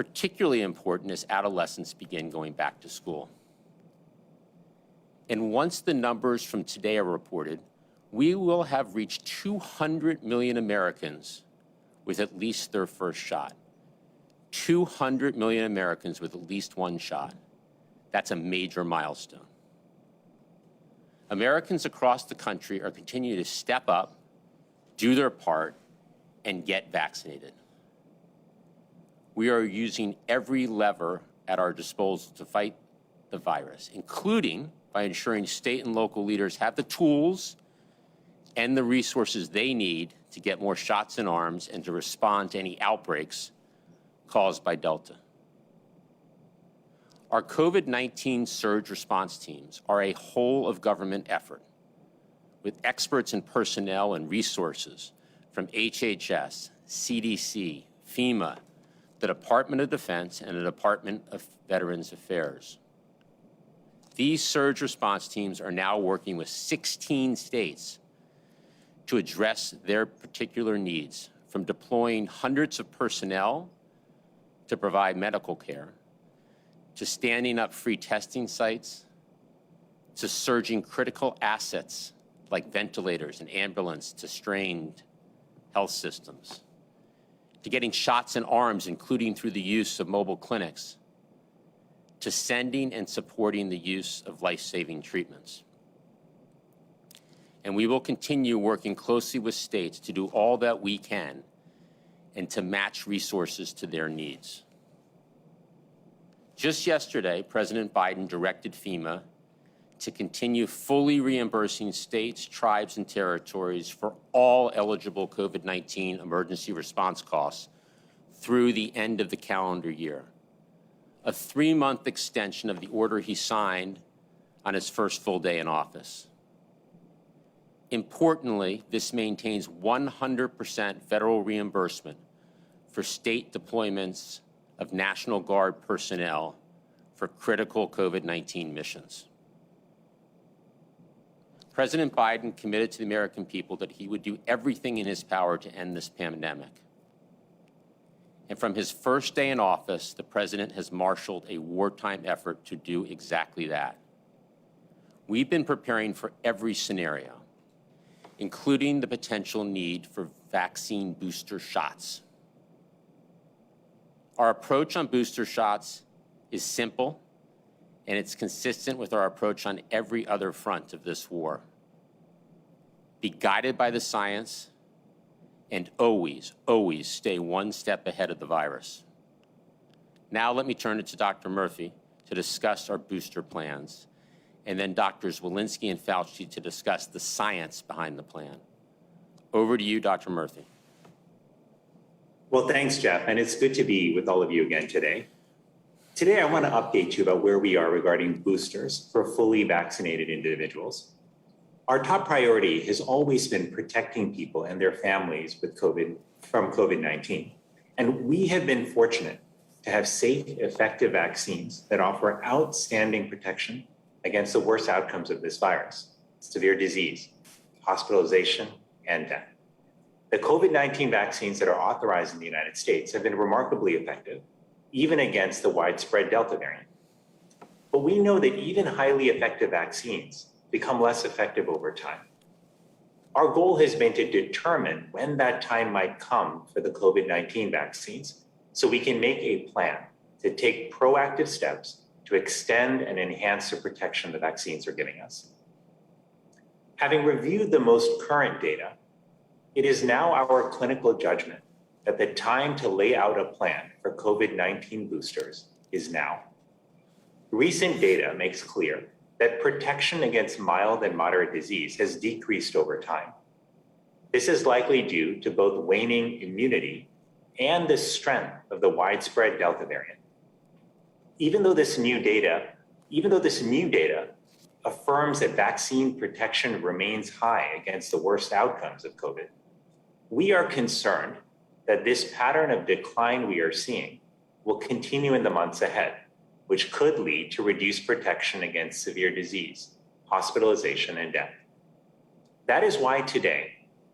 particularly important as adolescents begin going back to school. And once the numbers from today are reported, we will have reached 200 million Americans with at least their first shot. 200 million Americans with at least one shot. That's a major milestone. Americans across the country are continuing to step up, do their part, and get vaccinated. We are using every lever at our disposal to fight the virus, including by ensuring state and local leaders have the tools and the resources they need to get more shots in arms and to respond to any outbreaks caused by Delta. Our COVID-19 surge response teams are a whole-of-government effort with experts and personnel and resources from HHS, CDC, FEMA, the Department of Defense, and the Department of Veterans Affairs. These surge response teams are now working with 16 states to address their particular needs, from deploying hundreds of personnel to provide medical care, to standing up free testing sites, to surging critical assets like ventilators and ambulance to strained health systems, to getting shots in arms, including through the use of mobile clinics, to sending and supporting the use of life-saving treatments. And we will continue working closely with states to do all that we can and to match resources to their needs. Just yesterday, President Biden directed FEMA to continue fully reimbursing states, tribes, and territories for all eligible COVID-19 emergency response costs through the end of the calendar year, a 3-month extension of the order he signed on his first full day in office. Importantly, this maintains 100% federal reimbursement for state deployments of National Guard personnel for critical COVID-19 missions. President Biden committed to the American people that he would do everything in his power to end this pandemic. And from his first day in office, the president has marshaled a wartime effort to do exactly that. We've been preparing for every scenario, including the potential need for vaccine booster shots. Our approach on booster shots is simple, and it's consistent with our approach on every other front of this war. Be guided by the science, and always, always stay one step ahead of the virus. Now let me turn it to Dr. Murphy to discuss our booster plans, and then Drs. Walensky and Fauci to discuss the science behind the plan. Over to you, Dr. Murphy. Well, thanks, Jeff, and it's good to be with all of you again today. Today, I want to update you about where we are regarding boosters for fully vaccinated individuals. Our top priority has always been protecting people and their families with from COVID-19. And we have been fortunate to have safe, effective vaccines that offer outstanding protection against the worst outcomes of this virus: severe disease, hospitalization, and death. The COVID-19 vaccines that are authorized in the United States have been remarkably effective, even against the widespread Delta variant. But we know that even highly effective vaccines become less effective over time. Our goal has been to determine when that time might come for the COVID-19 vaccines, so we can make a plan to take proactive steps to extend and enhance the protection the vaccines are giving us. Having reviewed the most current data, it is now our clinical judgment that the time to lay out a plan for COVID-19 boosters is now. Recent data makes clear that protection against mild and moderate disease has decreased over time. This is likely due to both waning immunity and the strength of the widespread Delta variant. Even though this new data affirms that vaccine protection remains high against the worst outcomes of COVID, we are concerned that this pattern of decline we are seeing will continue in the months ahead, which could lead to reduced protection against severe disease, hospitalization, and death. That is why today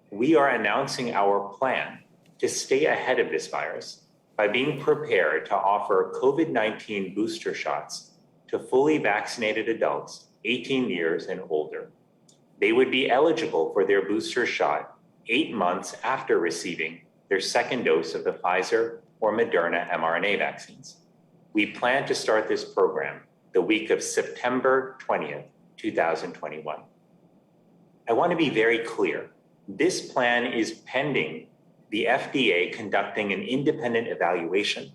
we are announcing our plan to stay ahead of this virus by being prepared to offer COVID-19 booster shots to fully vaccinated adults 18 years and older. They would be eligible for their booster shot 8 months after receiving their second dose of the Pfizer or Moderna mRNA vaccines. We plan to start this program the week of September 20th, 2021. I want to be very clear. This plan is pending the FDA conducting an independent evaluation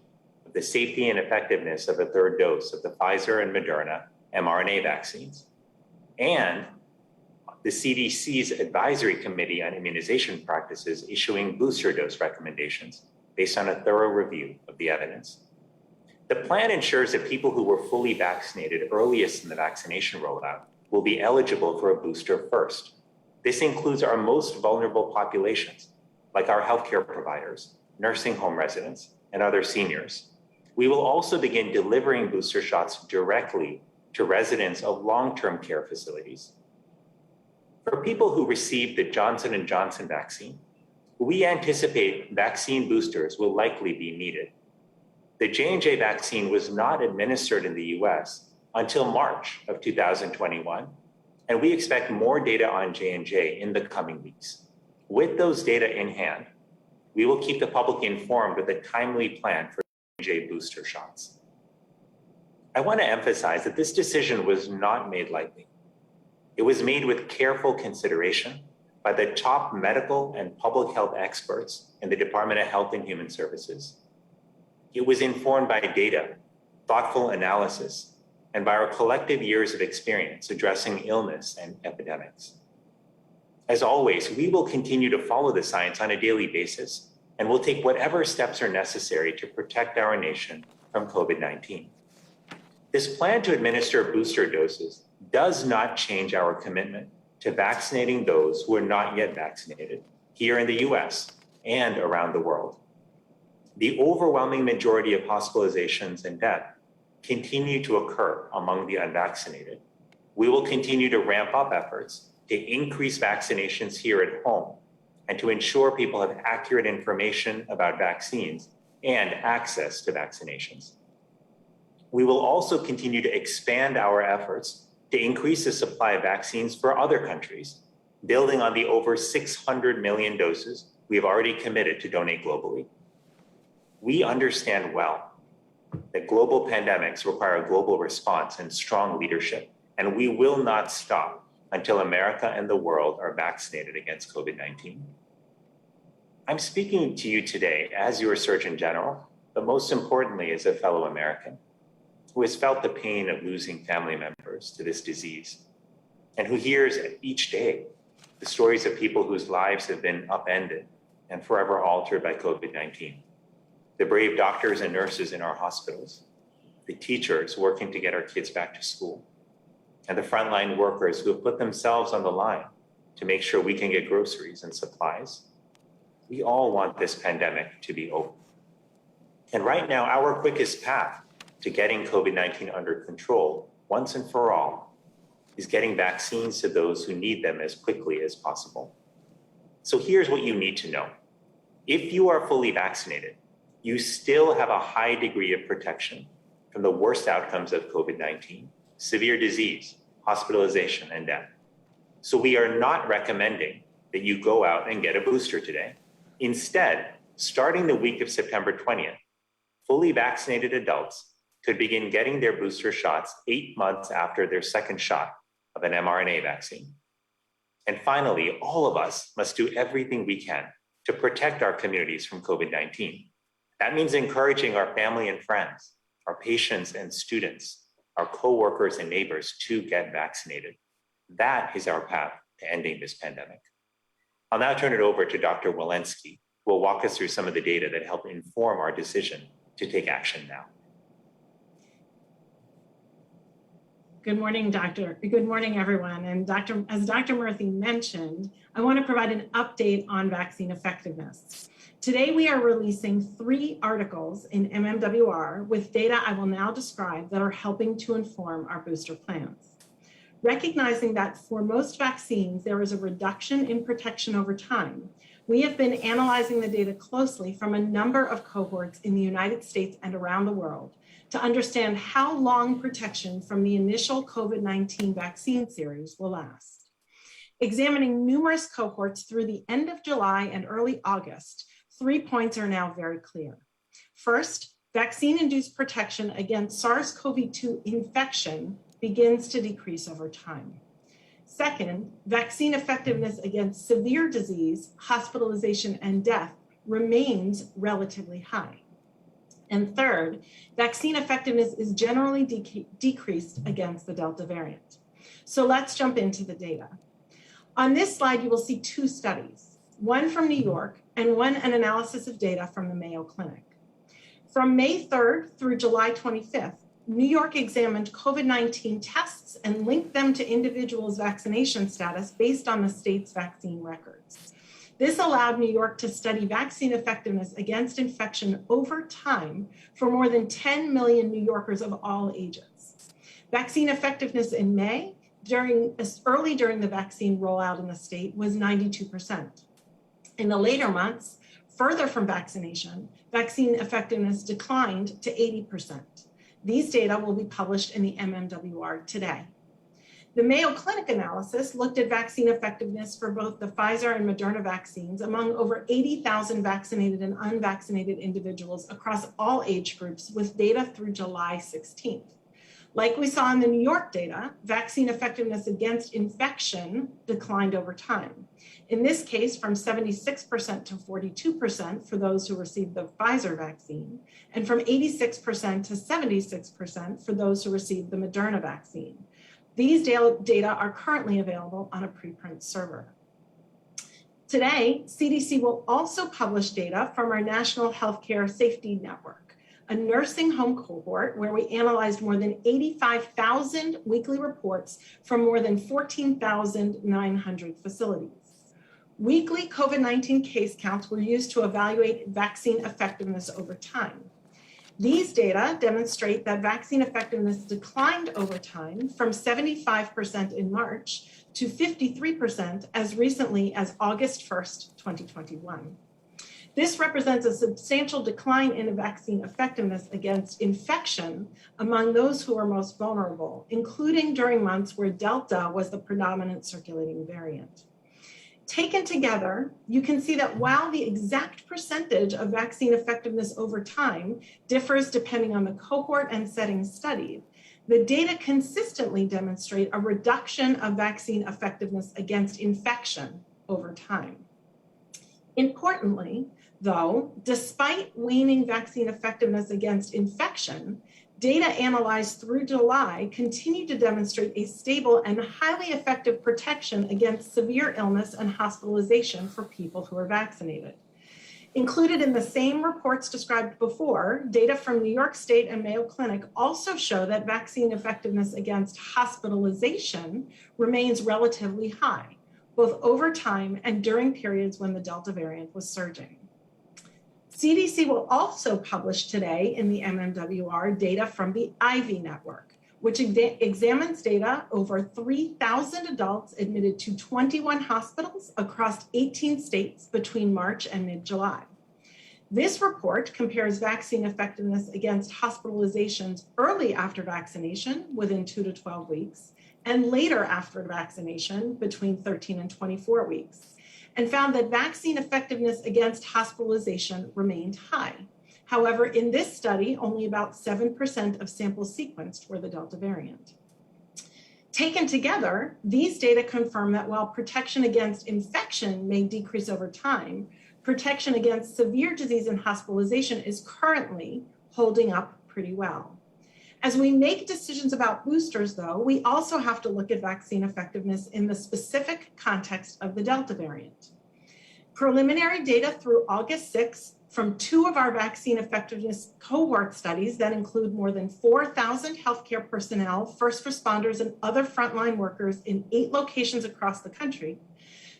of the safety and effectiveness of a third dose of the Pfizer and Moderna mRNA vaccines, and the CDC's Advisory Committee on Immunization Practices issuing booster dose recommendations based on a thorough review of the evidence. The plan ensures that people who were fully vaccinated earliest in the vaccination rollout will be eligible for a booster first. This includes our most vulnerable populations, like our healthcare providers, nursing home residents, and other seniors. We will also begin delivering booster shots directly to residents of long-term care facilities. For people who received the Johnson & Johnson vaccine, we anticipate vaccine boosters will likely be needed. The J&J vaccine was not administered in the US until March of 2021, and we expect more data on J&J in the coming weeks. With those data in hand, we will keep the public informed with a timely plan for J&J booster shots. I want to emphasize that this decision was not made lightly. It was made with careful consideration by the top medical and public health experts in the Department of Health and Human Services. It was informed by data, thoughtful analysis, and by our collective years of experience addressing illness and epidemics. As always, we will continue to follow the science on a daily basis, and will take whatever steps are necessary to protect our nation from COVID-19. This plan to administer booster doses does not change our commitment to vaccinating those who are not yet vaccinated here in the US and around the world. The overwhelming majority of hospitalizations and death continue to occur among the unvaccinated. We will continue to ramp up efforts to increase vaccinations here at home and to ensure people have accurate information about vaccines and access to vaccinations. We will also continue to expand our efforts to increase the supply of vaccines for other countries, building on the over 600 million doses we have already committed to donate globally. We understand well that global pandemics require a global response and strong leadership, and we will not stop until America and the world are vaccinated against COVID-19. I'm speaking to you today as your Surgeon General, but most importantly as a fellow American who has felt the pain of losing family members to this disease, and who hears each day the stories of people whose lives have been upended and forever altered by COVID-19. The brave doctors and nurses in our hospitals, the teachers working to get our kids back to school, and the frontline workers who have put themselves on the line to make sure we can get groceries and supplies. We all want this pandemic to be over. And right now, our quickest path to getting COVID-19 under control once and for all is getting vaccines to those who need them as quickly as possible. So here's what you need to know. If you are fully vaccinated, you still have a high degree of protection from the worst outcomes of COVID-19, severe disease, hospitalization, and death. So we are not recommending that you go out and get a booster today. Instead, starting the week of September 20th, fully vaccinated adults could begin getting their booster shots 8 months after their second shot of an mRNA vaccine. And finally, all of us must do everything we can to protect our communities from COVID-19. That means encouraging our family and friends, our patients and students, our coworkers and neighbors to get vaccinated. That is our path to ending this pandemic. I'll now turn it over to Dr. Walensky, who will walk us through some of the data that help inform our decision to take action now. Good morning, Doctor. Good morning, everyone. And as Dr. Murthy mentioned, I want to provide an update on vaccine effectiveness. Today, we are releasing 3 articles in MMWR with data I will now describe that are helping to inform our booster plans. Recognizing that for most vaccines, there is a reduction in protection over time, We have been analyzing the data closely from a number of cohorts in the United States and around the world to understand how long protection from the initial COVID-19 vaccine series will last. Examining numerous cohorts through the end of July and early August, 3 points are now very clear. First, vaccine-induced protection against SARS-CoV-2 infection begins to decrease over time. Second, vaccine effectiveness against severe disease, hospitalization, and death remains relatively high. And third, vaccine effectiveness is generally decreased against the Delta variant. So let's jump into the data. On this slide, you will see 2 studies, one from New York and one an analysis of data from the Mayo Clinic. From May 3rd through July 25th, New York examined COVID-19 tests and linked them to individuals' vaccination status based on the state's vaccine records. This allowed New York to study vaccine effectiveness against infection over time for more than 10 million New Yorkers of all ages. Vaccine effectiveness in May, early during the vaccine rollout in the state, was 92%. In the later months, further from vaccination, vaccine effectiveness declined to 80%. These data will be published in the MMWR today. The Mayo Clinic analysis looked at vaccine effectiveness for both the Pfizer and Moderna vaccines among over 80,000 vaccinated and unvaccinated individuals across all age groups with data through July 16th. Like we saw in the New York data, vaccine effectiveness against infection declined over time. In this case, from 76% to 42% for those who received the Pfizer vaccine, and from 86% to 76% for those who received the Moderna vaccine. These data are currently available on a preprint server. Today, CDC will also publish data from our National Healthcare Safety Network, a nursing home cohort where we analyzed more than 85,000 weekly reports from more than 14,900 facilities. Weekly COVID-19 case counts were used to evaluate vaccine effectiveness over time. These data demonstrate that vaccine effectiveness declined over time from 75% in March to 53% as recently as August 1st, 2021. This represents a substantial decline in vaccine effectiveness against infection among those who are most vulnerable, including during months where Delta was the predominant circulating variant. Taken together, you can see that while the exact percentage of vaccine effectiveness over time differs depending on the cohort and setting studied, the data consistently demonstrate a reduction of vaccine effectiveness against infection over time. Importantly, though, despite waning vaccine effectiveness against infection, data analyzed through July continue to demonstrate a stable and highly effective protection against severe illness and hospitalization for people who are vaccinated. Included in the same reports described before, data from New York State and Mayo Clinic also show that vaccine effectiveness against hospitalization remains relatively high, both over time and during periods when the Delta variant was surging. CDC will also publish today in the MMWR data from the Ivy network, which examines data over 3,000 adults admitted to 21 hospitals across 18 states between March and mid-July. This report compares vaccine effectiveness against hospitalizations early after vaccination, within 2 to 12 weeks, and later after vaccination, between 13 and 24 weeks, and found that vaccine effectiveness against hospitalization remained high. However, in this study, only about 7% of samples sequenced were the Delta variant. Taken together, these data confirm that while protection against infection may decrease over time, protection against severe disease and hospitalization is currently holding up pretty well. As we make decisions about boosters, though, we also have to look at vaccine effectiveness in the specific context of the Delta variant. Preliminary data through August 6th from 2 of our vaccine effectiveness cohort studies that include more than 4,000 healthcare personnel, first responders, and other frontline workers in 8 locations across the country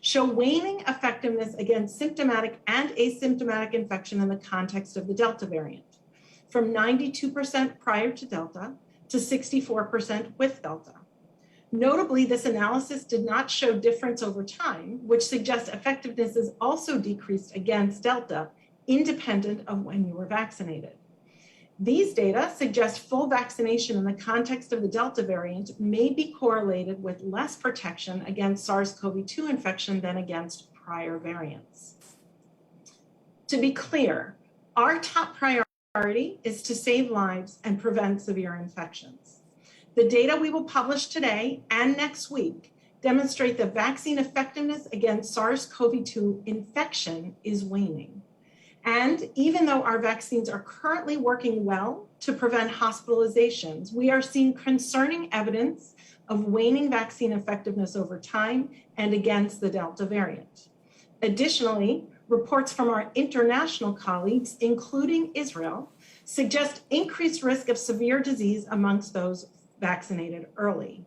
show waning effectiveness against symptomatic and asymptomatic infection in the context of the Delta variant, from 92% prior to Delta to 64% with Delta. Notably, this analysis did not show difference over time, which suggests effectiveness is also decreased against Delta, independent of when you were vaccinated. These data suggest full vaccination in the context of the Delta variant may be correlated with less protection against SARS-CoV-2 infection than against prior variants. To be clear, our top priority is to save lives and prevent severe infections. The data we will publish today and next week demonstrate that vaccine effectiveness against SARS-CoV-2 infection is waning. And even though our vaccines are currently working well to prevent hospitalizations, we are seeing concerning evidence of waning vaccine effectiveness over time and against the Delta variant. Additionally, reports from our international colleagues, including Israel, suggest increased risk of severe disease amongst those vaccinated early.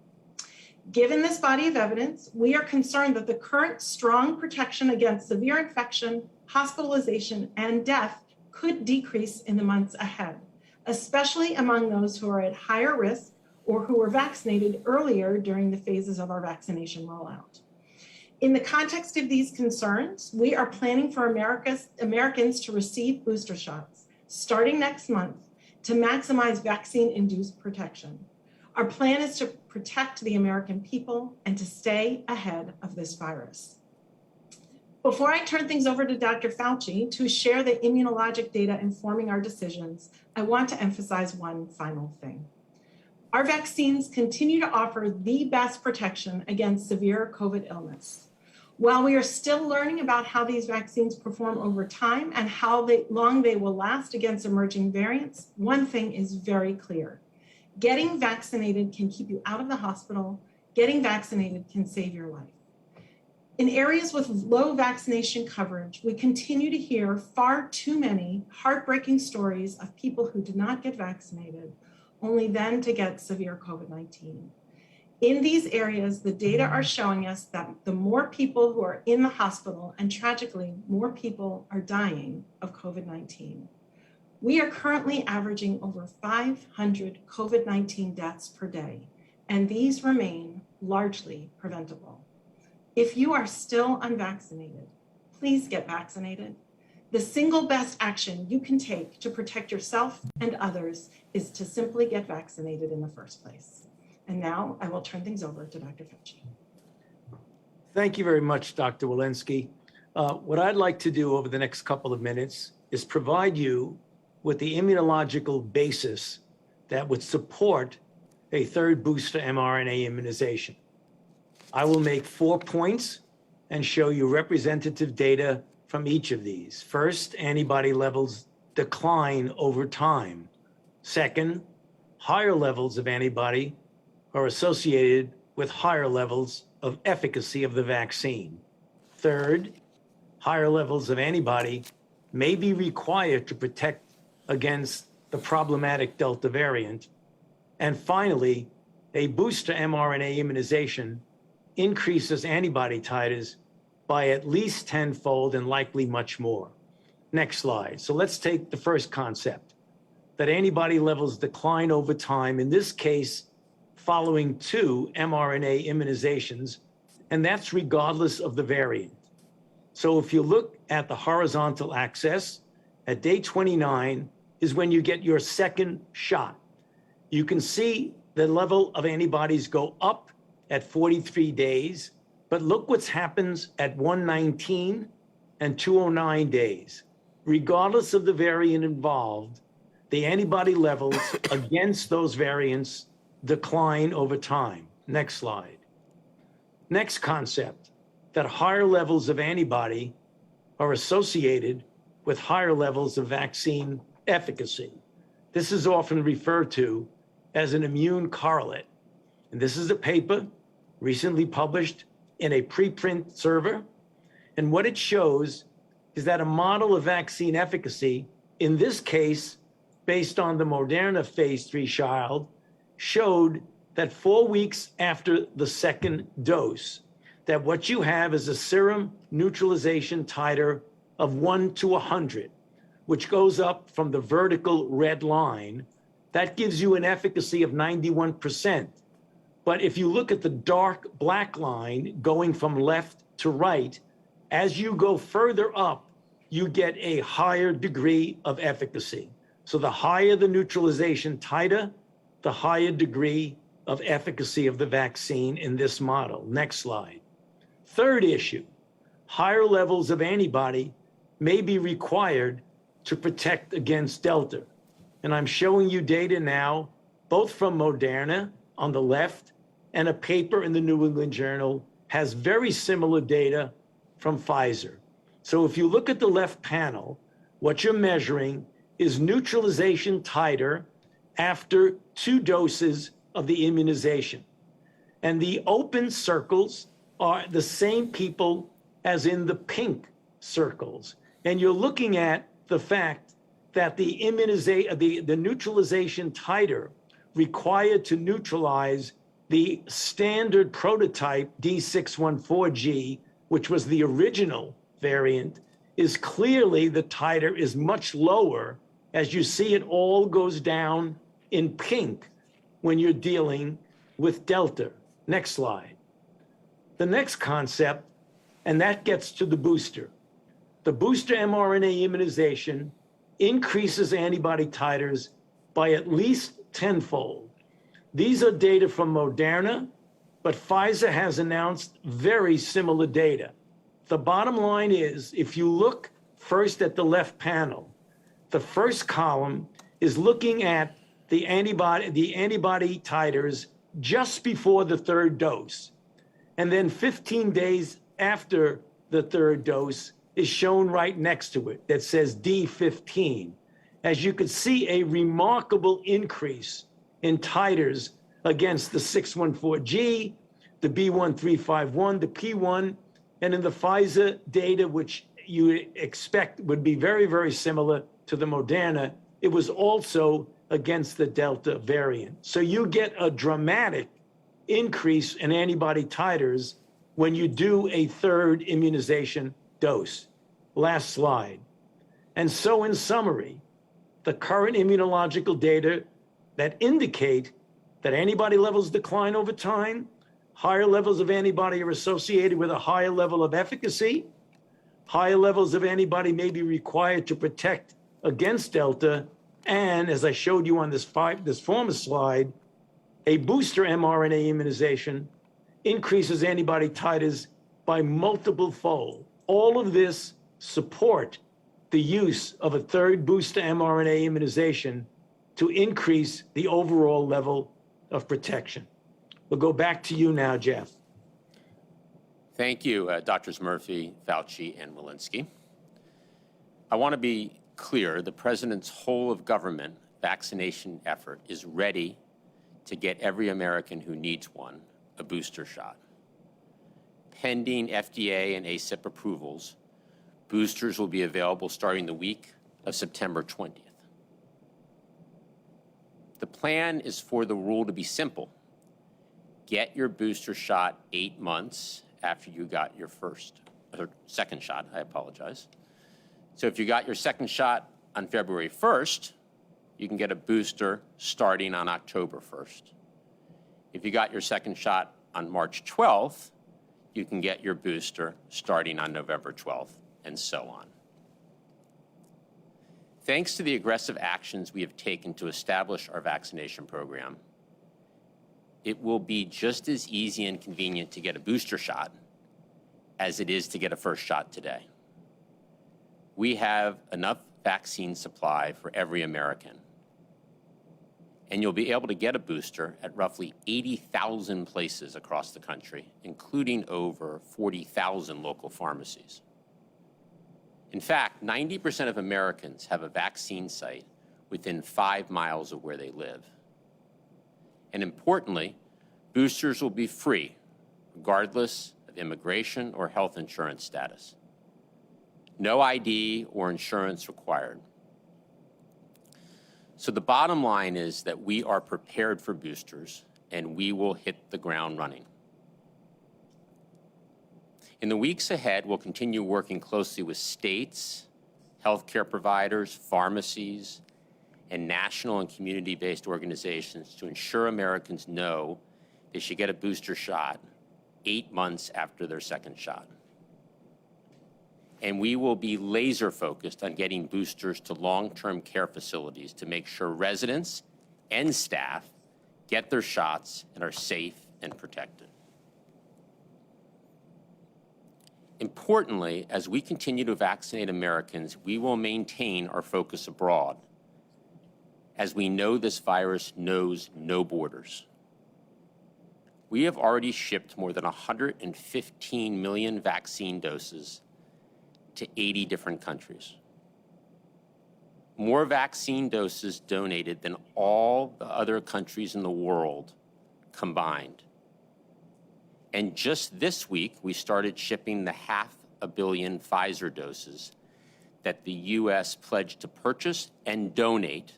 Given this body of evidence, we are concerned that the current strong protection against severe infection, hospitalization, and death could decrease in the months ahead, especially among those who are at higher risk or who were vaccinated earlier during the phases of our vaccination rollout. In the context of these concerns, we are planning for Americans to receive booster shots starting next month to maximize vaccine-induced protection. Our plan is to protect the American people and to stay ahead of this virus. Before I turn things over to Dr. Fauci to share the immunologic data informing our decisions, I want to emphasize one final thing. Our vaccines continue to offer the best protection against severe COVID illness. While we are still learning about how these vaccines perform over time and how long they will last against emerging variants, one thing is very clear. Getting vaccinated can keep you out of the hospital. Getting vaccinated can save your life. In areas with low vaccination coverage, we continue to hear far too many heartbreaking stories of people who did not get vaccinated, only then to get severe COVID-19. In these areas, the data are showing us that the more people who are in the hospital, and tragically, more people are dying of COVID-19. We are currently averaging over 500 COVID-19 deaths per day, and these remain largely preventable. If you are still unvaccinated, please get vaccinated. The single best action you can take to protect yourself and others is to simply get vaccinated in the first place. And now I will turn things over to Dr. Fauci. Thank you very much, Dr. Walensky. What I'd like to do over the next couple of minutes is provide you with the immunological basis that would support a third booster mRNA immunization. I will make 4 points and show you representative data from each of these. First, antibody levels decline over time. Second, higher levels of antibody are associated with higher levels of efficacy of the vaccine. Third, higher levels of antibody may be required to protect against the problematic Delta variant. And finally, a booster mRNA immunization increases antibody titers by at least 10-fold and likely much more. Next slide. So let's take the first concept, that antibody levels decline over time, in this case, following 2 mRNA immunizations, and that's regardless of the variant. So if you look at the horizontal axis, at day 29 is when you get your second shot. You can see the level of antibodies go up at 43 days, but look what happens at 119 and 209 days. Regardless of the variant involved, the antibody levels against those variants decline over time. Next slide. Next concept, that higher levels of antibody are associated with higher levels of vaccine efficacy. This is often referred to as an immune correlate. And this is a paper recently published in a preprint server. And what it shows is that a model of vaccine efficacy, in this case, based on the Moderna phase 3 trial, showed that 4 weeks after the second dose, that what you have is a serum neutralization titer of 1 to 100, which goes up from the vertical red line. That gives you an efficacy of 91%. But if you look at the dark black line going from left to right, as you go further up, you get a higher degree of efficacy. So the higher the neutralization titer, the higher degree of efficacy of the vaccine in this model. Next slide. Third issue, higher levels of antibody may be required to protect against Delta. And I'm showing you data now, both from Moderna on the left and a paper in the New England Journal has very similar data from Pfizer. So if you look at the left panel, what you're measuring is neutralization titer after 2 doses of the immunization. And the open circles are the same people as in the pink circles. And you're looking at the fact that the neutralization titer required to neutralize the standard prototype D614G, which was the original variant, is clearly the titer is much lower. As you see, it all goes down in pink when you're dealing with Delta. Next slide. The next concept, and that gets to the booster. The booster mRNA immunization increases antibody titers by at least tenfold. These are data from Moderna, but Pfizer has announced very similar data. The bottom line is, if you look first at the left panel, the first column is looking at the antibody titers just before the 3rd dose. And then 15 days after the 3rd dose is shown right next to it that says D15. As you can see, a remarkable increase in titers against the 614G, the B1351, the P1, and in the Pfizer data, which you expect would be very, very similar to the Moderna, it was also against the Delta variant. So you get a dramatic increase in antibody titers when you do a 3rd immunization dose. Last slide. And so in summary, the current immunological data that indicate that antibody levels decline over time, higher levels of antibody are associated with a higher level of efficacy, higher levels of antibody may be required to protect against Delta, and as I showed you on this former slide, a booster mRNA immunization increases antibody titers by multiple fold. All of this support the use of a 3rd booster mRNA immunization to increase the overall level of protection. We'll go back to you now, Jeff. Thank you, Drs. Murphy, Fauci, and Walensky. I want to be clear, the President's whole of government vaccination effort is ready to get every American who needs one a booster shot. Pending FDA and APIP approvals, boosters will be available starting the week of September 20th. The plan is for the rule to be simple. Get your booster shot 8 months after you got your second shot, I apologize. So if you got your second shot on February 1st, you can get a booster starting on October 1st. If you got your second shot on March 12th, you can get your booster starting on November 12th, and so on. Thanks to the aggressive actions we have taken to establish our vaccination program, it will be just as easy and convenient to get a booster shot as it is to get a first shot today. We have enough vaccine supply for every American, and you'll be able to get a booster at roughly 80,000 places across the country, including over 40,000 local pharmacies. In fact, 90% of Americans have a vaccine site within 5 miles of where they live. And importantly, boosters will be free, regardless of immigration or health insurance status. No ID or insurance required. So the bottom line is that we are prepared for boosters, and we will hit the ground running. In the weeks ahead, we'll continue working closely with states, healthcare providers, pharmacies, and national and community-based organizations to ensure Americans know they should get a booster shot 8 months after their second shot. And we will be laser focused on getting boosters to long-term care facilities to make sure residents and staff get their shots and are safe and protected. Importantly, as we continue to vaccinate Americans, we will maintain our focus abroad, as we know this virus knows no borders. We have already shipped more than 115 million vaccine doses to 80 different countries. More vaccine doses donated than all the other countries in the world combined. And just this week, we started shipping the 500 million Pfizer doses that the US pledged to purchase and donate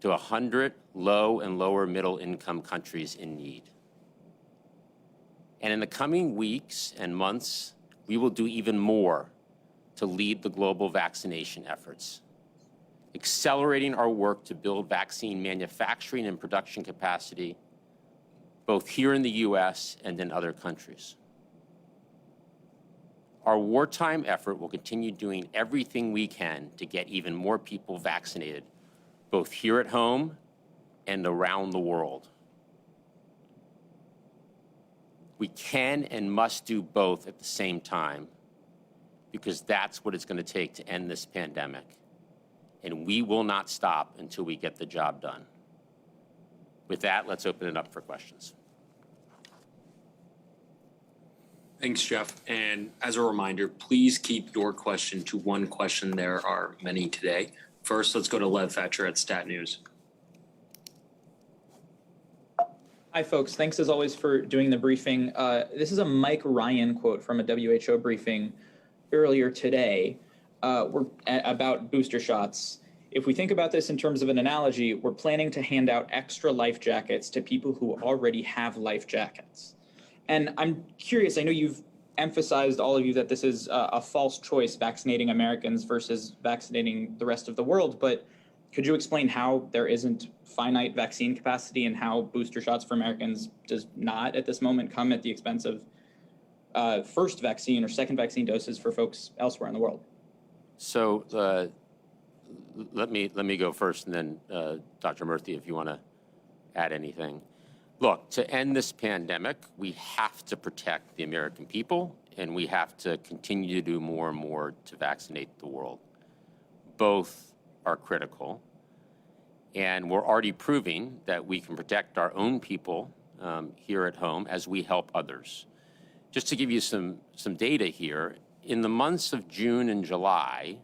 to 100 low and lower middle income countries in need. And in the coming weeks and months, we will do even more to lead the global vaccination efforts, accelerating our work to build vaccine manufacturing and production capacity, both here in the US and in other countries. Our wartime effort will continue doing everything we can to get even more people vaccinated, both here at home and around the world. We can and must do both at the same time, because that's what it's going to take to end this pandemic. And we will not stop until we get the job done. With that, let's open it up for questions. Thanks, Jeff. And as a reminder, please keep your question to one question. There are many today. First, let's go to Lev Thatcher at Stat News. Hi, folks. Thanks, as always, for doing the briefing. This is a Mike Ryan quote from a WHO briefing earlier today about booster shots. If we think about this in terms of an analogy, we're planning to hand out extra life jackets to people who already have life jackets. And I'm curious, I know you've emphasized, all of you, that this is a false choice, vaccinating Americans versus vaccinating the rest of the world, but could you explain how there isn't finite vaccine capacity and how booster shots for Americans does not at this moment come at the expense of first vaccine or second vaccine doses for folks elsewhere in the world? So let me go first, and then Dr. Murthy, if you want to add anything. Look, to end this pandemic, we have to protect the American people, and we have to continue to do more and more to vaccinate the world. Both are critical, and we're already proving that we can protect our own people here at home as we help others. Just to give you some data here, in the months of June and July,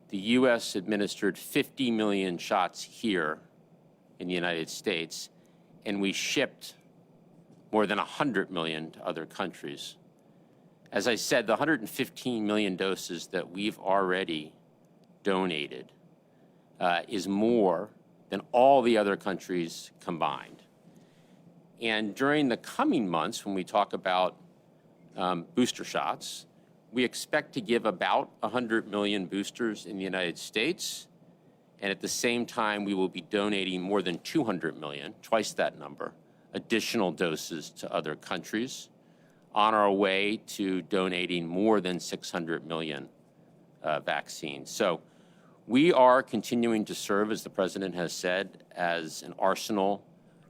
the U.S. administered 50 million shots here in the United States, and we shipped more than 100 million to other countries. As I said, the 115 million doses that we've already donated is more than all the other countries combined. And during the coming months, when we talk about booster shots, we expect to give about 100 million boosters in the United States. And at the same time, we will be donating more than 200 million, twice that number, additional doses to other countries, on our way to donating more than 600 million vaccines. So we are continuing to serve, as the President has said, as an arsenal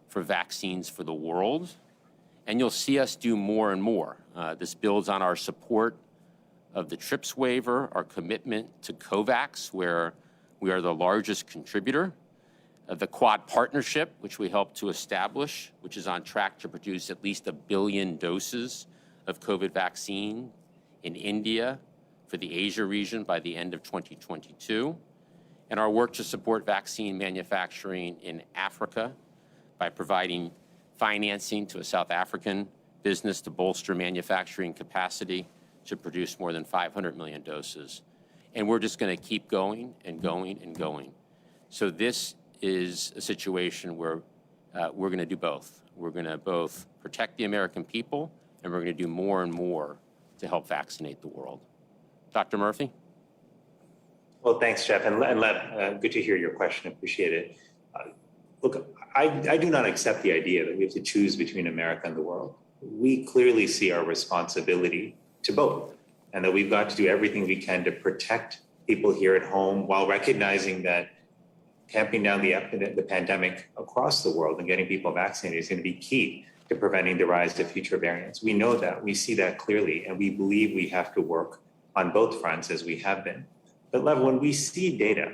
for vaccines for the world. And you'll see us do more and more. This builds on our support of the TRIPS waiver, our commitment to COVAX, where we are the largest contributor, the Quad partnership, which we helped to establish, which is on track to produce at least 1 billion doses of COVID vaccine in India for the Asia region by the end of 2022, and our work to support vaccine manufacturing in Africa by providing financing to a South African business to bolster manufacturing capacity to produce more than 500 million doses. And we're just going to keep going and going and going. So this is a situation where we're going to do both. We're going to both protect the American people, and we're going to do more and more to help vaccinate the world. Dr. Murthy? Well, thanks, Jeff. And Lev, good to hear your question. Appreciate it. Look, I do not accept the idea that we have to choose between America and the world. We clearly see our responsibility to both, and that we've got to do everything we can to protect people here at home while recognizing that tamping down the pandemic across the world and getting people vaccinated is going to be key to preventing the rise of future variants. We know that, we see that clearly, and we believe we have to work on both fronts as we have been. But Lev, when we see data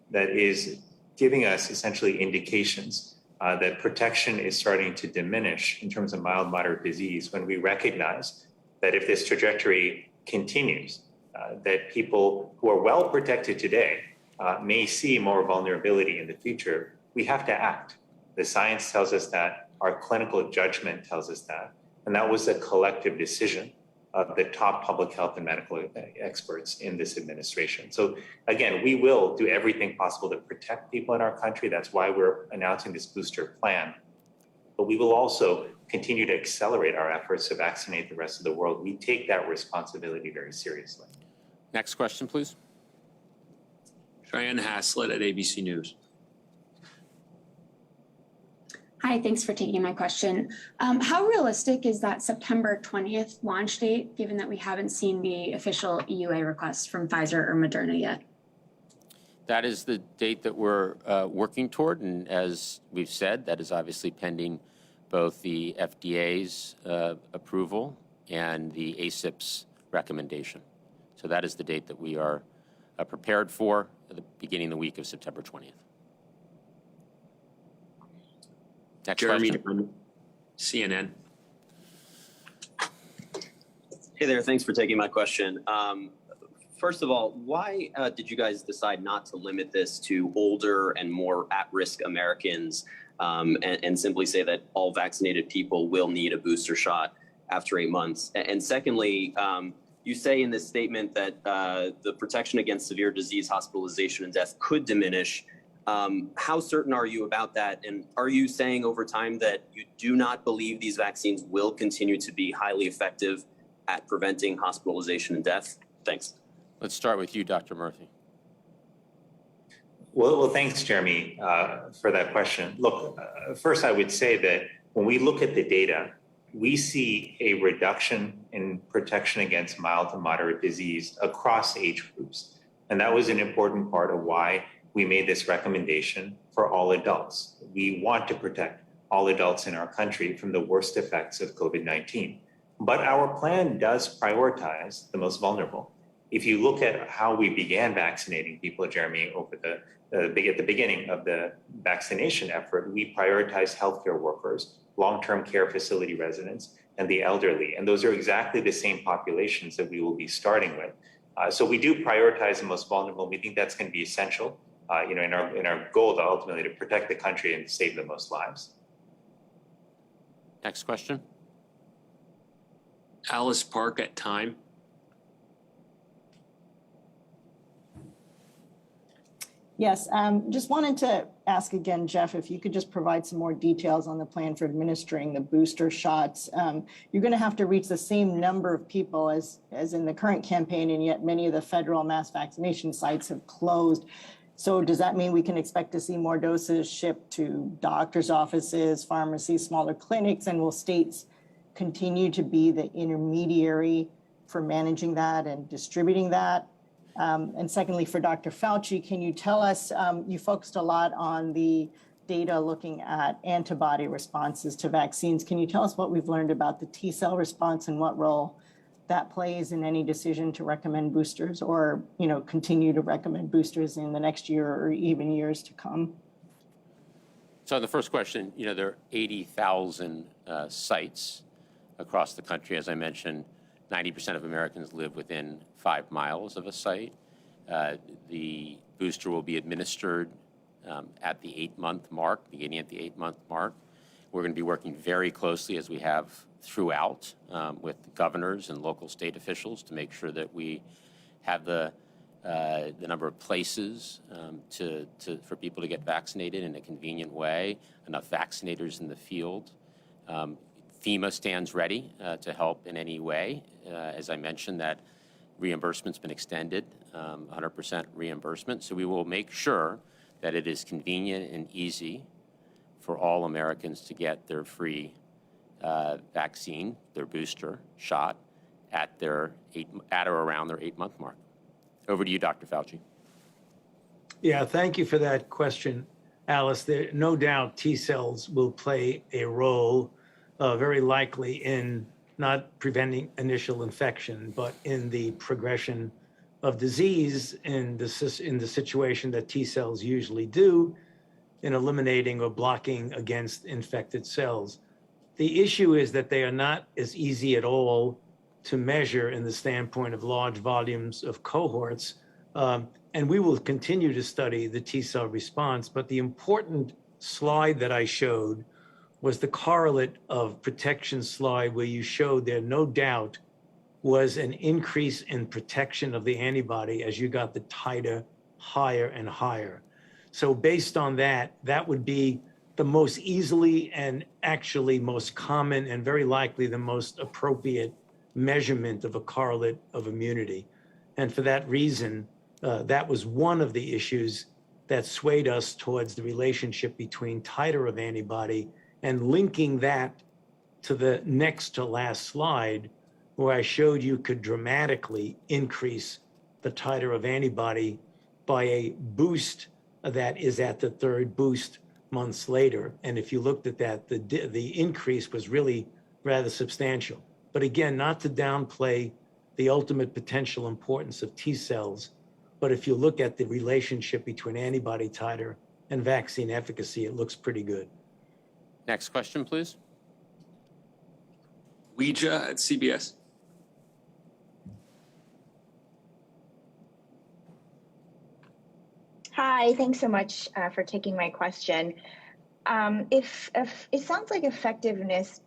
that is giving us essentially indications that protection is starting to diminish in terms of mild, moderate disease, when we recognize that if this trajectory continues, that people who are well protected today may see more vulnerability in the future, we have to act. The science tells us that, our clinical judgment tells us that, and that was a collective decision of the top public health and medical experts in this administration. So again, we will do everything possible to protect people in our country. That's why we're announcing this booster plan. But we will also continue to accelerate our efforts to vaccinate the rest of the world. We take that responsibility very seriously. Next question, please. Cheyenne Haslett at ABC News. Hi, thanks for taking my question. How realistic is that September 20th launch date, given that we haven't seen the official EUA request from Pfizer or Moderna yet? That is the date that we're working toward, and as we've said, that is obviously pending both the FDA's approval and the ACIP's recommendation. So that is the date that we are prepared for at the beginning of the week of September 20th. Next Jeremy question. CNN. Hey there, thanks for taking my question. First of all, why did you guys decide not to limit this to older and more at-risk Americans and simply say that all vaccinated people will need a booster shot after 8 months? And secondly, you say in this statement that the protection against severe disease, hospitalization, and death could diminish. How certain are you about that? And are you saying over time that you do not believe these vaccines will continue to be highly effective at preventing hospitalization and death? Thanks. Let's start with you, Dr. Murthy. Well, thanks, Jeremy, for that question. Look, first I would say that when we look at the data, we see a reduction in protection against mild to moderate disease across age groups. And that was an important part of why we made this recommendation for all adults. We want to protect all adults in our country from the worst effects of COVID-19. But our plan does prioritize the most vulnerable. If you look at how we began vaccinating people, Jeremy, over at the beginning of the vaccination effort, we prioritized healthcare workers, long-term care facility residents, and the elderly. And those are exactly the same populations that we will be starting with. So we do prioritize the most vulnerable. We think that's going to be essential, in our goal to ultimately to protect the country and save the most lives. Next question. Alice Park at Time. Yes, just wanted to ask again, Jeff, if you could just provide some more details on the plan for administering the booster shots. You're going to have to reach the same number of people as in the current campaign, and yet many of the federal mass vaccination sites have closed. So does that mean we can expect to see more doses shipped to doctors' offices, pharmacies, smaller clinics, and will states continue to be the intermediary for managing that and distributing that? And secondly, for Dr. Fauci, can you tell us, you focused a lot on the data looking at antibody responses to vaccines. Can you tell us what we've learned about the T-cell response and what role that plays in any decision to recommend boosters or, continue to recommend boosters in the next year or even years to come? So the first question, there are 80,000 sites across the country. As I mentioned, 90% of Americans live within 5 miles of a site. The booster will be administered at the 8-month mark, beginning at the 8-month mark. We're going to be working very closely, as we have throughout, with governors and local state officials to make sure that we have the number of places for people to get vaccinated in a convenient way, enough vaccinators in the field. FEMA stands ready to help in any way. As I mentioned, that reimbursement's been extended, 100% reimbursement. So we will make sure that it is convenient and easy for all Americans to get their free vaccine, their booster shot, at or around their 8-month mark. Over to you, Dr. Fauci. Yeah, thank you for that question, Alice. There, no doubt T cells will play a role, very likely in not preventing initial infection, but in the progression of disease in the situation that T cells usually do in eliminating or blocking against infected cells. The issue is that they are not as easy at all to measure in the standpoint of large volumes of cohorts. And we will continue to study the T cell response, but the important slide that I showed was the correlate of protection slide where you showed there no doubt was an increase in protection of the antibody as you got the titer higher and higher. So based on that, that would be the most easily and actually most common and very likely the most appropriate measurement of a correlate of immunity. And for that reason, that was one of the issues that swayed us towards the relationship between titer of antibody and linking that to the next to last slide, where I showed you could dramatically increase the titer of antibody by a boost that is at the third boost months later. And if you looked at that, the increase was really rather substantial. But again, not to downplay the ultimate potential importance of T cells, but if you look at the relationship between antibody titer and vaccine efficacy, it looks pretty good. Next question, please. Ouija at CBS. Hi, thanks so much for taking my question. If it sounds like effectiveness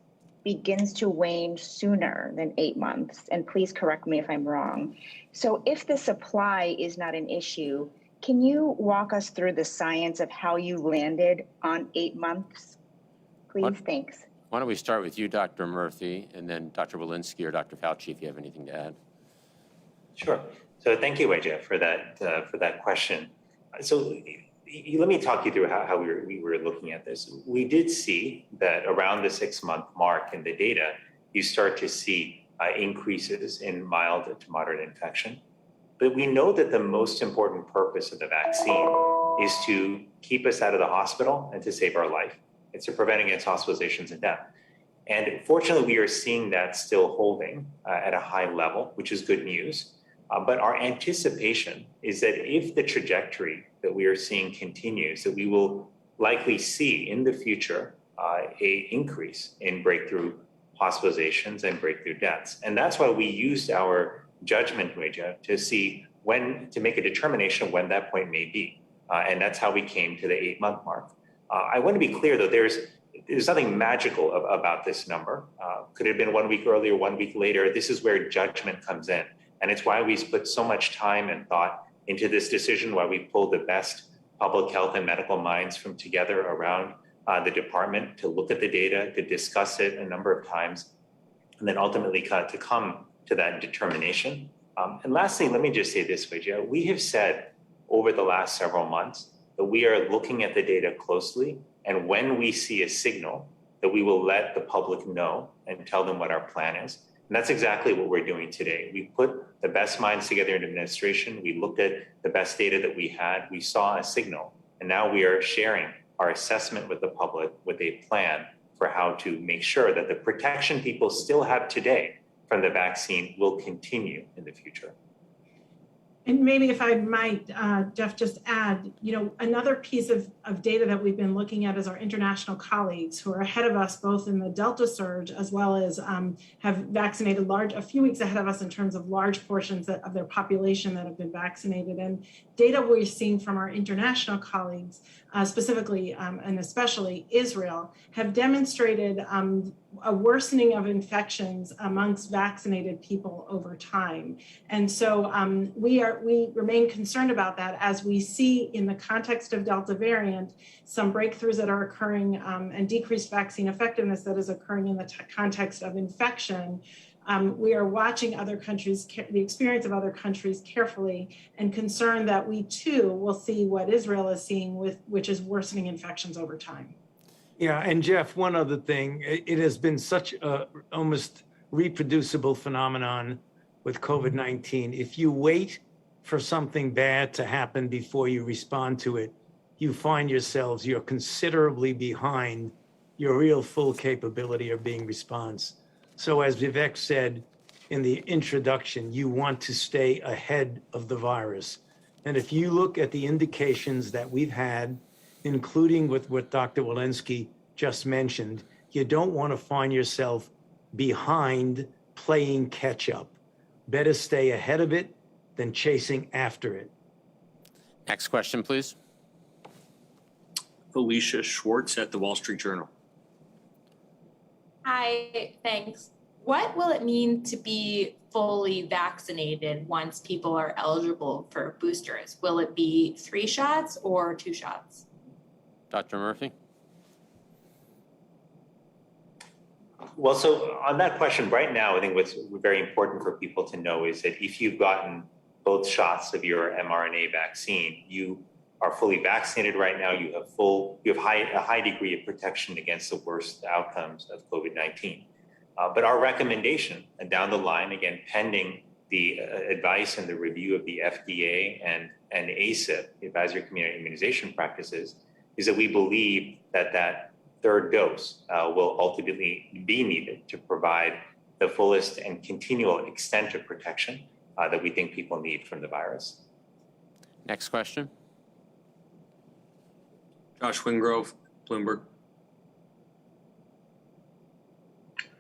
begins to wane sooner than 8 months, and please correct me if I'm wrong. So if the supply is not an issue, can you walk us through the science of how you landed on 8 months? Please, thanks. Why don't we start with you, Dr. Murthy, and then Dr. Walensky or Dr. Fauci, if you have anything to add. Sure. So thank you, Weijia, for that question. So let me talk you through how we were looking at this. We did see that around the 6-month mark in the data, you start to see increases in mild to moderate infection. But we know that the most important purpose of the vaccine is to keep us out of the hospital and to save our life. It's to prevent against hospitalizations and death. And fortunately, we are seeing that still holding at a high level, which is good news. But our anticipation is that if the trajectory that we are seeing continues, that we will likely see in the future a increase in breakthrough hospitalizations and breakthrough deaths. And that's why we used our judgment, Weijia, to see to make a determination of when that point may be. And that's how we came to the 8-month mark. I want to be clear, though, there's nothing magical about this number. Could it have been 1 week earlier, 1 week later? This is where judgment comes in. And it's why we put so much time and thought into this decision, why we pulled the best public health and medical minds from together around the department to look at the data, to discuss it a number of times, and then ultimately to come to that determination. And lastly, let me just say this, Weijia. We have said over the last several months that we are looking at the data closely, and when we see a signal, that we will let the public know and tell them what our plan is. And that's exactly what we're doing today. We put the best minds together in administration. We looked at the best data that we had. We saw a signal. And now we are sharing our assessment with the public with a plan for how to make sure that the protection people still have today from the vaccine will continue in the future. And maybe if I might, Jeff, just add, another piece of data that we've been looking at is our international colleagues who are ahead of us, both in the Delta surge, as well as have vaccinated a few weeks ahead of us in terms of large portions of their population that have been vaccinated. And data we're seeing from our international colleagues, specifically and especially Israel, have demonstrated a worsening of infections amongst vaccinated people over time. And so we remain concerned about that as we see in the context of Delta variant, some breakthroughs that are occurring and decreased vaccine effectiveness that is occurring in the context of infection. We are watching other countries, the experience of other countries carefully, and concerned that we too will see what Israel is seeing, which is worsening infections over time. Yeah, and Jeff, one other thing, it has been such a almost reproducible phenomenon with COVID-19. If you wait for something bad to happen before you respond to it, you find yourselves, you're considerably behind your real full capability of being response. So as Vivek said in the introduction, you want to stay ahead of the virus. And if you look at the indications that we've had, including with what Dr. Walensky just mentioned, you don't want to find yourself behind playing catch up. Better stay ahead of it than chasing after it. Next question, please. Felicia Schwartz at the Wall Street Journal. Hi, thanks. What will it mean to be fully vaccinated once people are eligible for boosters? Will it be 3 shots or 2 shots? Dr. Murphy? Well, so on that question right now, I think what's very important for people to know is that if you've gotten both shots of your mRNA vaccine, you are fully vaccinated right now. You have a high degree of protection against the worst outcomes of COVID-19. But our recommendation down the line, again, pending the advice and the review of the FDA and ACIP, the Advisory Community Immunization Practices, is that we believe that that third dose will ultimately be needed to provide the fullest and continual extent of protection that we think people need from the virus. Next question. Josh Wingrove, Bloomberg.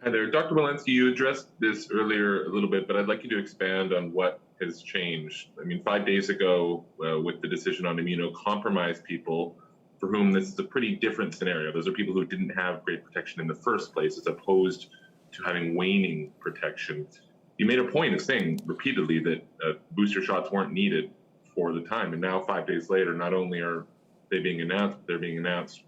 Hi there. Dr. Walensky, you addressed this earlier a little bit, but I'd like you to expand on what has changed. I mean, 5 days ago, with the decision on immunocompromised people, for whom this is a pretty different scenario. Those are people who didn't have great protection in the first place, as opposed to having waning protection. You made a point of saying repeatedly that booster shots weren't needed for the time. And now 5 days later, not only are they being announced, but they're being announced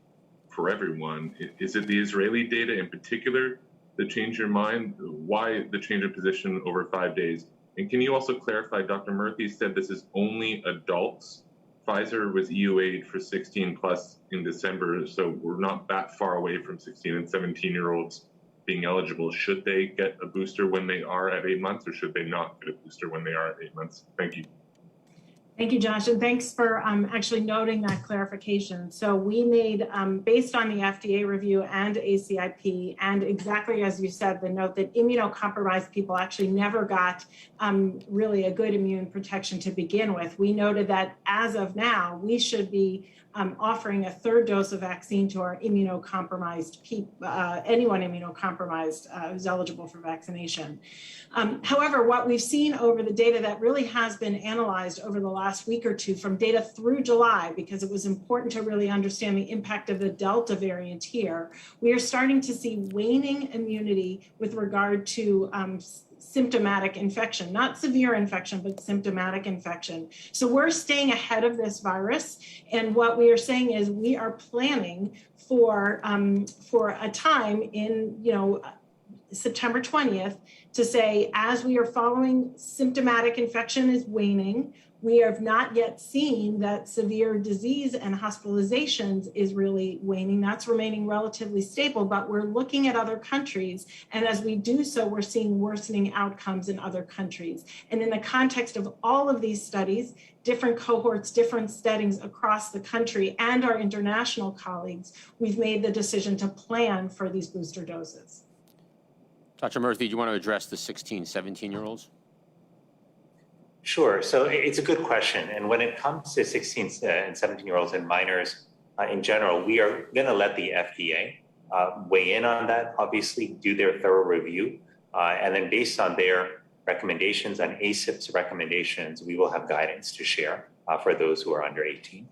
for everyone. Is it the Israeli data in particular that changed your mind? Why the change of position over 5 days? And can you also clarify, Dr. Murthy said this is only adults. Pfizer was EUA'd for 16 plus in December, so we're not that far away from 16 and 17-year-olds being eligible. Should they get a booster when they are at 8 months, or should they not get a booster when they are at 8 months? Thank you. Thank you, Josh, and thanks for actually noting that clarification. So we made, based on the FDA review and ACIP, and exactly as you said, the note that immunocompromised people actually never got really a good immune protection to begin with. We noted that as of now, we should be offering a third dose of vaccine to our immunocompromised people, anyone immunocompromised who's eligible for vaccination. However, what we've seen over the data that really has been analyzed over the last week or two from data through July, because it was important to really understand the impact of the Delta variant here, we are starting to see waning immunity with regard to symptomatic infection, not severe infection, but symptomatic infection. So we're staying ahead of this virus. And what we are saying is we are planning for a time in, September 20th to say, as we are following symptomatic infection is waning, we have not yet seen that severe disease and hospitalizations is really waning. That's remaining relatively stable, but we're looking at other countries. And as we do so, we're seeing worsening outcomes in other countries. And in the context of all of these studies, different cohorts, different settings across the country and our international colleagues, we've made the decision to plan for these booster doses. Dr. Murthy, do you want to address the 16, 17-year-olds? Sure. So it's a good question. And when it comes to 16 and 17-year-olds and minors in general, we are going to let the FDA weigh in on that, obviously, do their thorough review. And then based on their recommendations, on ACIP's recommendations, we will have guidance to share for those who are under 18.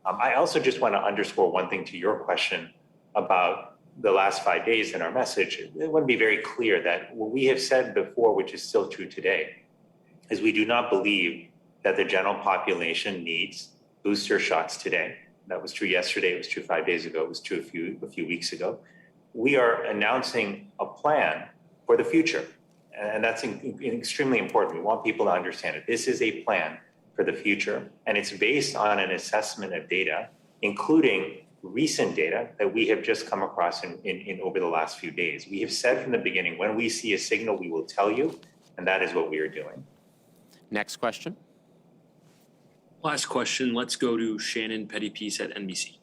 I also just want to underscore one thing to your question about the last 5 days in our message. I want to be very clear that what we have said before, which is still true today, is we do not believe that the general population needs booster shots today. That was true yesterday, it was true 5 days ago, it was true a few weeks ago. We are announcing a plan for the future, and that's extremely important. We want people to understand it. This is a plan for the future, and it's based on an assessment of data, including recent data that we have just come across in over the last few days. We have said from the beginning, when we see a signal, we will tell you, and that is what we are doing. Next question. Last question, let's go to Shannon Pettypiece at NBC.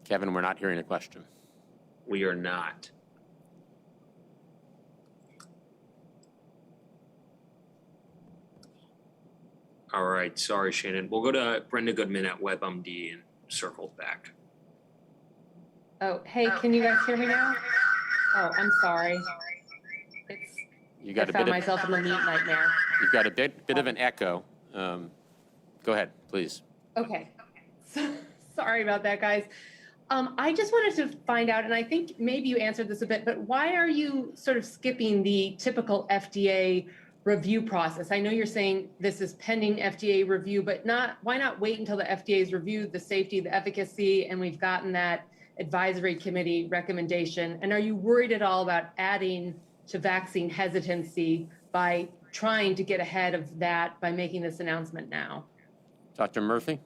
Kevin, we're not hearing a question. We are not. All right, sorry, Shannon. We'll go to Brenda Goodman at WebMD and circle back. Oh, hey, can you guys hear me now? Oh, I'm sorry. I found myself in a mute nightmare. You've got a bit of an echo. Go ahead, please. Okay. Sorry about that, guys. I just wanted to find out, and I think maybe you answered this a bit, but why are you sort of skipping the typical FDA review process? I know you're saying this is pending FDA review, but why not wait until the FDA's reviewed the safety, the efficacy, and we've gotten that advisory committee recommendation? And are you worried at all about adding to vaccine hesitancy by trying to get ahead of that by making this announcement now? Dr. Murthy?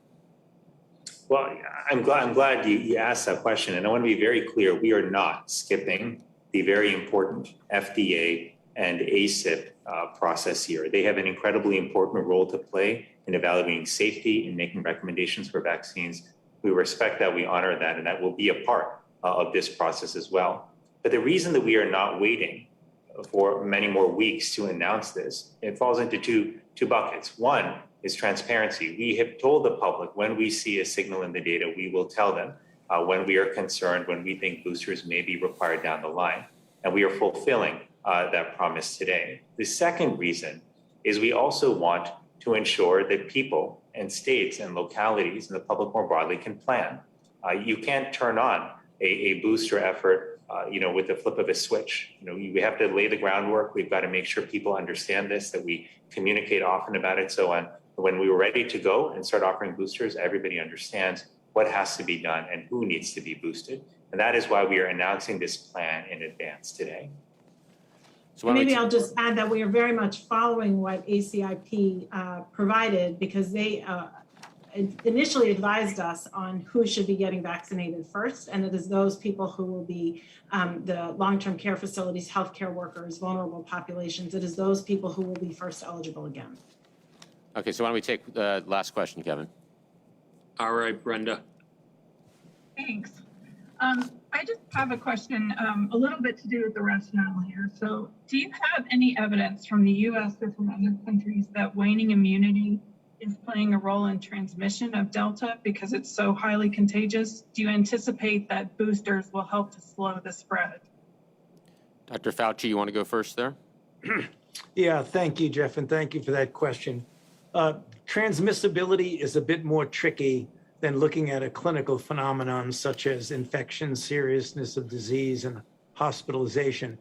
Well, I'm glad you asked that question. And I want to be very clear, we are not skipping the very important FDA and ACIP process here. They have an incredibly important role to play in evaluating safety and making recommendations for vaccines. We respect that, we honor that, and that will be a part of this process as well. But the reason that we are not waiting for many more weeks to announce this, it falls into two buckets. One is transparency. We have told the public when we see a signal in the data, we will tell them when we are concerned, when we think boosters may be required down the line. And we are fulfilling that promise today. The second reason is we also want to ensure that people and states and localities and the public more broadly can plan. You can't turn on a booster effort with the flip of a switch. We have to lay the groundwork. We've got to make sure people understand this, that we communicate often about it. So when we were ready to go and start offering boosters, everybody understands what has to be done and who needs to be boosted. And that is why we are announcing this plan in advance today. So maybe I'll just add that we are very much following what ACIP provided, because they initially advised us on who should be getting vaccinated first, and it is those people who will be the long-term care facilities, healthcare workers, vulnerable populations. It is those people who will be first eligible again. Okay, so why don't we take the last question, Kevin? All right, Brenda. Thanks. I just have a question, a little bit to do with the rationale here. So do you have any evidence from the US or from other countries that waning immunity is playing a role in transmission of Delta because it's so highly contagious? Do you anticipate that boosters will help to slow the spread? Dr. Fauci, you want to go first there? Yeah, thank you, Jeff, and thank you for that question. Transmissibility is a bit more tricky than looking at a clinical phenomenon such as infection, seriousness of disease, and hospitalization.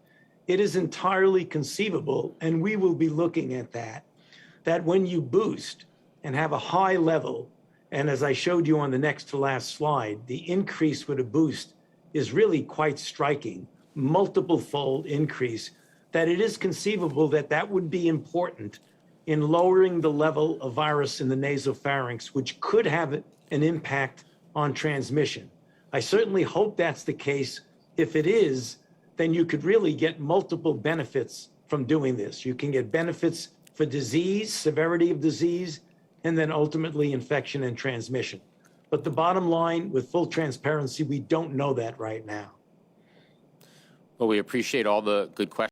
It is entirely conceivable, and we will be looking at that when you boost and have a high level, and as I showed you on the next to last slide, the increase with a boost is really quite striking, multiple-fold increase, that it is conceivable that that would be important in lowering the level of virus in the nasopharynx, which could have an impact on transmission. I certainly hope that's the case. If it is, then you could really get multiple benefits from doing this. You can get benefits for disease, severity of disease, and then ultimately infection and transmission. But the bottom line, with full transparency, we don't know that right now. Well, we appreciate all the good questions.